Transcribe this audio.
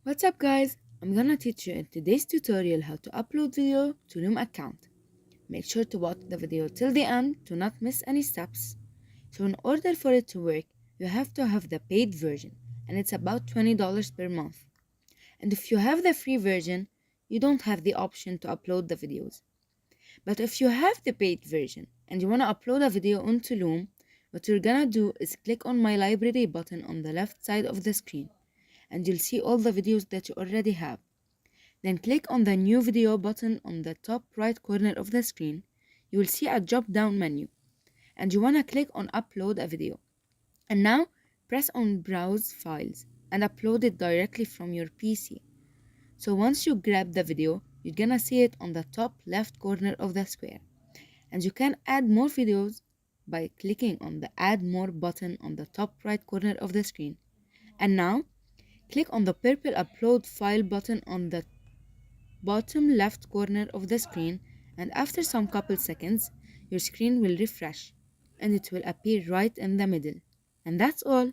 What's up guys? I'm gonna teach you in today's tutorial how to upload video to Loom account. Make sure to watch the video till the end to not miss any steps. So in order for it to work, you have to have the paid version and it's about $20 per month. And if you have the free version, you don't have the option to upload the videos. But if you have the paid version and you wanna upload a video onto Loom, what you're gonna do is click on my library button on the left side of the screen and you'll see all the videos that you already have. Then click on the new video button on the top right corner of the screen. You will see a drop down menu and you want to click on upload a video. And now press on browse files and upload it directly from your PC. So once you grab the video, you're gonna see it on the top left corner of the square. And you can add more videos by clicking on the add more button on the top right corner of the screen. And now click on the purple upload file button on the bottom left corner of the screen, and after some couple seconds your screen will refresh and it will appear right in the middle. And that's all.